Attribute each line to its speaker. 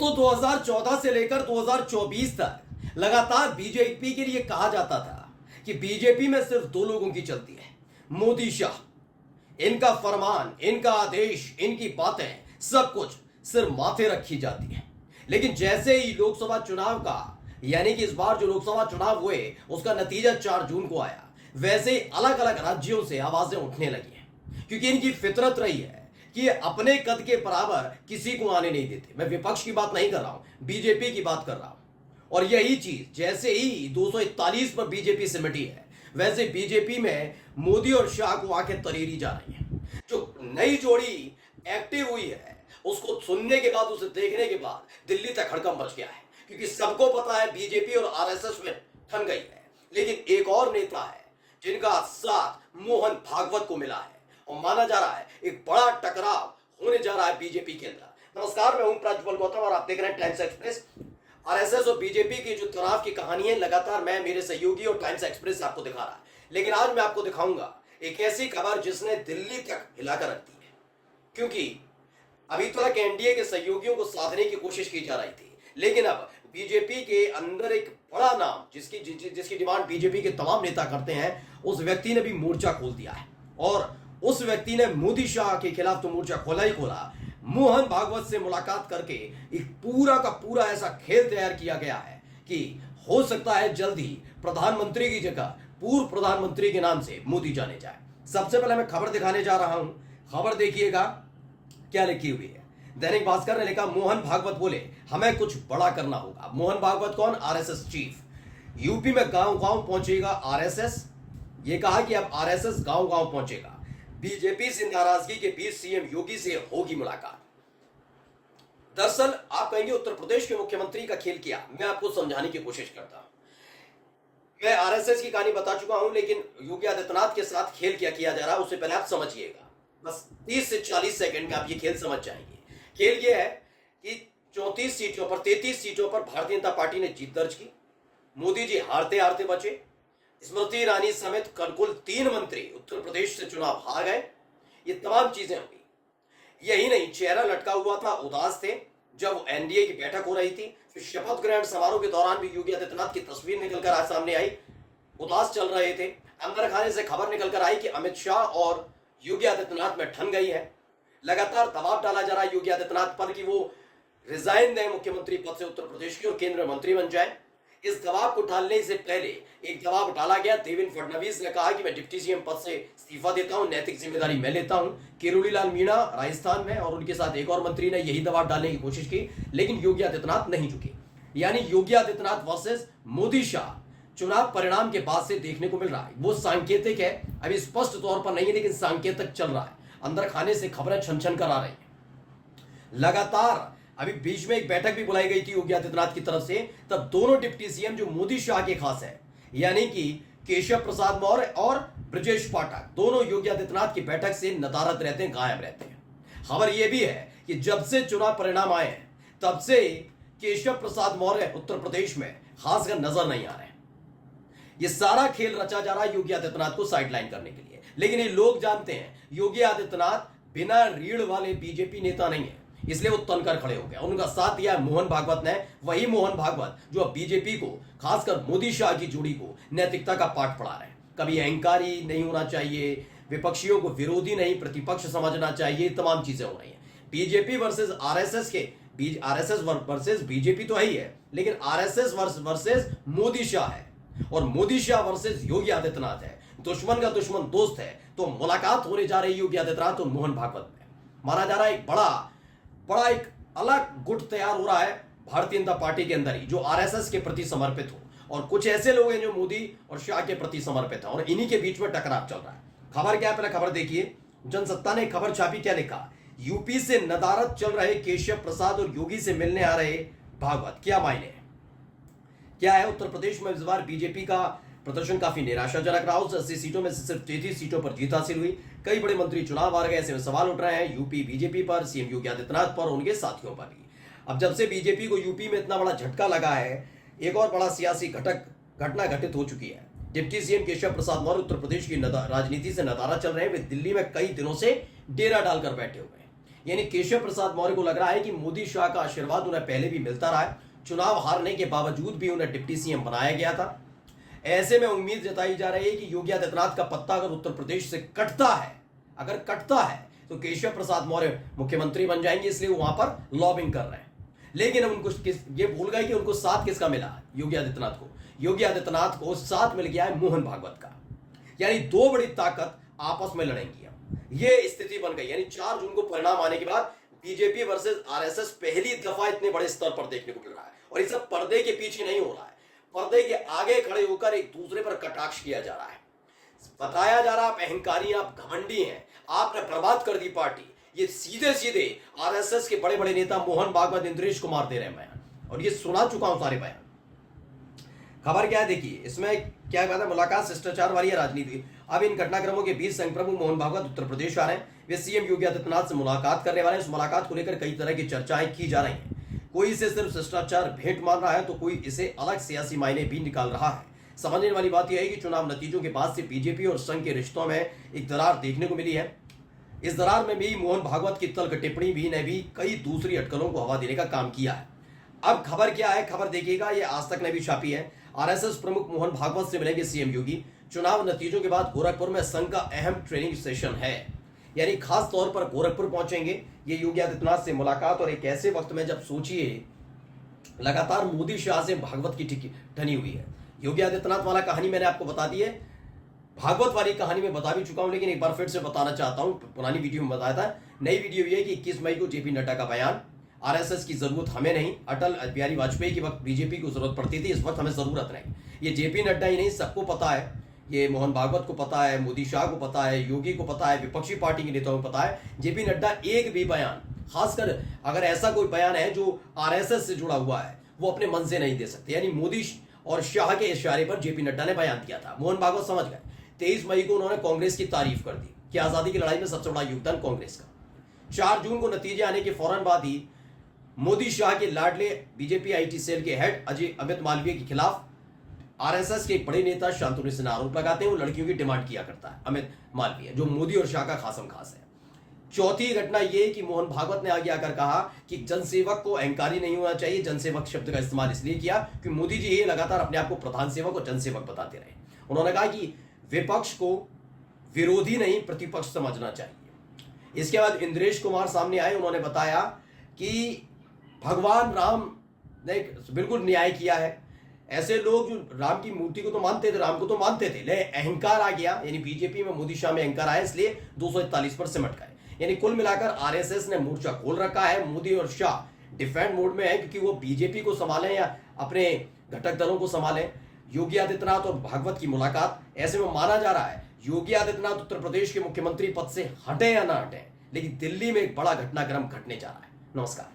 Speaker 1: दोस्तों 2014 से लेकर 2024 तक लगातार बीजेपी के लिए कहा जाता था कि बीजेपी में सिर्फ दो लोगों की चलती है, मोदी शाह। इनका फरमान, इनका आदेश, इनकी बातें, सब कुछ सिर्फ माथे रखी जाती है। लेकिन जैसे ही लोकसभा चुनाव का यानी कि इस बार जो लोकसभा चुनाव हुए उसका नतीजा 4 जून को आया, वैसे ही अलग अलग राज्यों से आवाजें उठने लगी हैं, क्योंकि इनकी फितरत रही है कि ये अपने कद के बराबर किसी को आने नहीं देते। मैं विपक्ष की बात नहीं कर रहा हूं, बीजेपी की बात कर रहा हूं। और यही चीज जैसे ही 241 पर बीजेपी सिमटी है, वैसे बीजेपी में मोदी और शाह को आंखें तरेरी जा रही है। जो नई जोड़ी एक्टिव हुई है उसको सुनने के बाद, उसे देखने के बाद दिल्ली तक हड़कंप मच गया है, क्योंकि सबको पता है बीजेपी और आरएसएस में ठन गई है। लेकिन एक और नेता है जिनका साथ मोहन भागवत को मिला है और माना जा रहा है एक बड़ा टकराव होने जा रहा है बीजेपी के अंदर। नमस्कार, मैं हूं प्रज्वल गौतम और आप देख रहे हैं टाइम्स एक्सप्रेस। आरएसएस और बीजेपी की जो तनाव की कहानी है लगातार मैं, मेरे सहयोगी और टाइम्स एक्सप्रेस आपको दिखा रहा है। लेकिन आज मैं आपको दिखाऊंगा एक ऐसी खबर जिसने दिल्ली तक हिलाकर रख दी है, क्योंकि अभी तक एनडीए के सहयोगियों को साधने की कोशिश की जा रही थी, लेकिन अब बीजेपी के अंदर एक बड़ा नाम जिसकी डिमांड बीजेपी के तमाम नेता करते हैं, उस व्यक्ति ने भी मोर्चा खोल दिया है। और उस व्यक्ति ने मोदी शाह के खिलाफ तो मोर्चा खोला ही खोला, मोहन भागवत से मुलाकात करके एक पूरा का पूरा ऐसा खेल तैयार किया गया है कि हो सकता है जल्द ही प्रधानमंत्री की जगह पूर्व प्रधानमंत्री के नाम से मोदी जाने जाए। सबसे पहले मैं खबर दिखाने जा रहा हूं, खबर देखिएगा क्या लिखी हुई है। दैनिक भास्कर ने लिखा, मोहन भागवत बोले हमें कुछ बड़ा करना होगा। मोहन भागवत कौन? RSS chief. यूपी में गांव गांव पहुंचेगा आरएसएस। ये कहा कि अब आरएसएस गांव गांव पहुंचेगा। बीजेपी से नाराजगी के बीच सीएम योगी से होगी मुलाकात। दरअसल आप कहेंगे उत्तर प्रदेश के मुख्यमंत्री का खेल किया, मैं आपको समझाने की कोशिश करता हूं। मैं आरएसएस की कहानी बता चुका हूं, लेकिन योगी आदित्यनाथ के साथ खेल क्या किया जा रहा है उससे पहले आप समझिएगा। बस 30 से 40 सेकंड में आप ये खेल समझ जाएंगे। खेल ये है कि 34 सीटों पर 33 सीटों पर भारतीय जनता पार्टी ने जीत दर्ज की। मोदी जी हारते हारते बचे। स्मृति ईरानी समेत कुल 3 मंत्री उत्तर प्रदेश से चुनाव हार गए। ये तमाम चीजें हुई। यही नहीं, चेहरा लटका हुआ था, उदास थे जब एनडीए की बैठक हो रही थी। फिर शपथ ग्रहण समारोह के दौरान भी योगी आदित्यनाथ की तस्वीर निकलकर आज सामने आई, उदास चल रहे थे। अंदर खाने से खबर निकलकर आई कि अमित शाह और योगी आदित्यनाथ में ठन गई है। लगातार दबाव डाला जा रहा है योगी आदित्यनाथ पर कि वो रिजाइन दें मुख्यमंत्री पद से उत्तर प्रदेश की और केंद्रीय मंत्री बन जाए। इस दबाव को डालने से पहले एक दबाव डाला गया। देवेंद्र फडणवीस ने कहा कि मैं डिप्टी सीएम पद से इस्तीफा देता हूं, नैतिक जिम्मेदारी मैं लेता हूं। किरोड़ी लाल मीणा राजस्थान में और उनके साथ एक और मंत्री ने यही दबाव डालने की कोशिश की, लेकिन योगी आदित्यनाथ नहीं झुके। यानी योगी आदित्यनाथ वर्सेस मोदी शाह चुनाव परिणाम के बाद से देखने को मिल रहा है। वो सांकेतिक है, अभी स्पष्ट तौर पर नहीं है, लेकिन सांकेतिक चल रहा है। अंदर खाने से खबरें छन छन कर आ रही हैं। लगातार अभी बीच में एक बैठक भी बुलाई गई थी योगी आदित्यनाथ की तरफ से, तब दोनों डिप्टी सीएम जो मोदी शाह के खास है, यानी कि केशव प्रसाद मौर्य और ब्रजेश पाठक, दोनों योगी आदित्यनाथ की बैठक से नदारद रहते हैं, गायब रहते हैं। खबर यह भी है कि जब से चुनाव परिणाम आए हैं तब से केशव प्रसाद मौर्य उत्तर प्रदेश में खासकर नजर नहीं आ रहे। ये सारा खेल रचा जा रहा है योगी आदित्यनाथ को साइडलाइन करने के लिए। लेकिन ये लोग जानते हैं योगी आदित्यनाथ बिना रीढ़ वाले बीजेपी नेता नहीं है, इसलिए वो तनकर खड़े हो गए। उनका साथ दिया मोहन भागवत ने, वही मोहन भागवत जो अब बीजेपी को, खासकर मोदी शाह की जोड़ी को नैतिकता का पाठ पढ़ा रहे हैं। कभी अहंकारी नहीं होना चाहिए, विपक्षियों को विरोधी नहीं प्रतिपक्ष समझना चाहिए, तमाम चीजें हो रही है। बीजेपी वर्सेस आरएसएस के बीच, आरएसएस वर्सेस बीजेपी तो है ही है, लेकिन आरएसएस वर्सेस मोदी शाह है और मोदी शाह वर्सेस योगी आदित्यनाथ है। दुश्मन का दुश्मन दोस्त है। तो मुलाकात होने जा रही योगी आदित्यनाथ और मोहन भागवत में। माना जा रहा है एक बड़ा एक अलग गुट तैयार हो रहा है भारतीय जनता पार्टी के अंदर ही, जो आरएसएस के प्रति समर्पित हो, और कुछ ऐसे लोग हैं जो मोदी और शाह के प्रति समर्पित हैं, और इन्हीं के बीच में टकराव चल रहा है। खबर क्या है, पहले खबर देखिए। जनसत्ता ने खबर छापी, क्या लिखा, यूपी से नदारद चल रहे केशव प्रसाद और योगी से मिलने आ रहे भागवत, क्या मायने हैं, क्या है। उत्तर प्रदेश में इस बार बीजेपी का प्रदर्शन काफी निराशाजनक रहा। 80 सीटों में से सिर्फ 33 सीटों पर जीत हासिल हुई। कई बड़े मंत्री चुनाव हार गए। ऐसे में सवाल उठ रहे हैं यूपी बीजेपी पर, सीएम योगी आदित्यनाथ पर और उनके साथियों पर भी। अब जब से बीजेपी को यूपी में इतना बड़ा झटका लगा है, एक और बड़ा सियासी घटना घटित हो चुकी है। डिप्टी सीएम केशव प्रसाद मौर्य उत्तर प्रदेश की राजनीति से नदारा चल रहे हैं। वे दिल्ली में कई दिनों से डेरा डालकर बैठे हुए हैं। यानी केशव प्रसाद मौर्य को लग रहा है कि मोदी शाह का आशीर्वाद उन्हें पहले भी मिलता रहा है, चुनाव हारने के बावजूद भी उन्हें डिप्टी सीएम बनाया गया था। ऐसे में उम्मीद जताई जा रही है कि योगी आदित्यनाथ का पत्ता अगर उत्तर प्रदेश से कटता है, तो केशव प्रसाद मौर्य मुख्यमंत्री बन जाएंगे, इसलिए वो वहां पर लॉबिंग कर रहे हैं। लेकिन अब उनको ये भूल गए कि उनको साथ किसका मिला? योगी आदित्यनाथ को साथ मिल गया है मोहन भागवत का। यानी दो बड़ी ताकत आपस में लड़ेंगी। ये स्थिति बन गई। यानी 4 जून को परिणाम आने के बाद बीजेपी वर्सेस आरएसएस पहली दफा इतने बड़े स्तर पर देखने को मिल रहा है। और ये सब पर्दे के पीछे नहीं हो रहा है, पर्दे के आगे खड़े होकर एक दूसरे पर कटाक्ष किया जा रहा है। बताया जा रहा है आप अहंकारी, आप घमंडी हैं, आपने बर्बाद कर दी पार्टी। ये सीधे आरएसएस के बड़े बड़े नेता मोहन भागवत, इंद्रेश कुमार दे रहे हैं बयान, और ये सुना चुका हूं सारे बयान। खबर क्या है देखिए, इसमें क्या कहता है, मुलाकात शिष्टाचार वाली है राजनीति। अब इन घटनाक्रमों के बीच संघ प्रमुख मोहन भागवत उत्तर प्रदेश आ रहे हैं। वे सीएम योगी आदित्यनाथ से मुलाकात करने वाले हैं। इस मुलाकात को लेकर कई तरह की चर्चाएं की जा रही हैं। कोई इसे सिर्फ शिष्टाचार भेंट मान रहा है, तो कोई इसे अलग सियासी मायने भी निकाल रहा है। समझने वाली बात यह है कि चुनाव नतीजों के बाद से बीजेपी और संघ के रिश्तों में एक दरार देखने को मिली है। इस दरार में भी मोहन भागवत की तल्ख टिप्पणी भी ने भी कई दूसरी अटकलों को हवा देने का काम किया है। अब खबर क्या है, खबर देखिएगा, ये आज तक ने भी छापी है। आरएसएस प्रमुख मोहन भागवत से मिलेंगे सीएम योगी। चुनाव नतीजों के बाद गोरखपुर में संघ का अहम ट्रेनिंग सेशन है, यानी खास तौर पर गोरखपुर पहुंचेंगे ये योगी आदित्यनाथ से मुलाकात। और एक ऐसे वक्त में जब सोचिए लगातार मोदी शाह से भागवत की ठनी हुई है। योगी आदित्यनाथ वाला कहानी मैंने आपको बता दी है, भागवत वाली कहानी में बता भी चुका हूं, लेकिन एक बार फिर से बताना चाहता हूं। पुरानी वीडियो में बताया था, नई वीडियो ये कि 21 मई को जेपी नड्डा का बयान, आरएसएस की जरूरत हमें नहीं, अटल बिहारी वाजपेयी के वक्त बीजेपी को जरूरत पड़ती थी, इस वक्त हमें जरूरत नहीं। ये जेपी नड्डा ही नहीं, सबको पता है, ये मोहन भागवत को पता है, मोदी शाह को पता है, योगी को पता है, विपक्षी पार्टी के नेताओं को पता है। जेपी नड्डा एक भी बयान, खासकर अगर ऐसा कोई बयान है जो आरएसएस से जुड़ा हुआ है, वो अपने मन से नहीं दे सकते। यानी मोदी और शाह के इशारे पर जेपी नड्डा ने बयान दिया था। मोहन भागवत समझ गए। 23 मई को उन्होंने कांग्रेस की तारीफ कर दी कि आजादी की लड़ाई में सबसे बड़ा योगदान कांग्रेस का। 4 जून को नतीजे आने के फौरन बाद ही मोदी शाह के लाडले बीजेपी आईटी सेल के हेड अमित मालवीय के खिलाफ आरएसएस के एक बड़े नेता शांतनु सिन्हा आरोप लगाते हैं वो लड़कियों की डिमांड किया करता है। अमित मालवीय जो मोदी और शाह का खासम खास है। चौथी घटना यह कि मोहन भागवत ने आगे आकर कहा कि जनसेवक को अहंकारी नहीं होना चाहिए। जनसेवक शब्द का इस्तेमाल इसलिए किया कि मोदी जी ये लगातार अपने आप को प्रधान सेवक और जनसेवक बताते रहे। उन्होंने कहा कि विपक्ष को विरोधी नहीं प्रतिपक्ष समझना चाहिए। इसके बाद इंद्रेश कुमार सामने आए, उन्होंने बताया कि भगवान राम ने बिल्कुल न्याय किया है। ऐसे लोग जो राम की मूर्ति को तो मानते थे, राम को तो मानते थे, लेकिन अहंकार आ गया, यानी बीजेपी में मोदी शाह में अहंकार आया, इसलिए 241 पर सिमट गए। यानी कुल मिलाकर आरएसएस ने मोर्चा खोल रखा है। मोदी और शाह डिफेंड मोड में है, क्योंकि वो बीजेपी को संभालें या अपने घटक दलों को संभालें। योगी आदित्यनाथ और भागवत की मुलाकात, ऐसे में माना जा रहा है योगी आदित्यनाथ उत्तर प्रदेश के मुख्यमंत्री पद से हटे या ना हटे, लेकिन दिल्ली में एक बड़ा घटनाक्रम घटने जा रहा है। नमस्कार।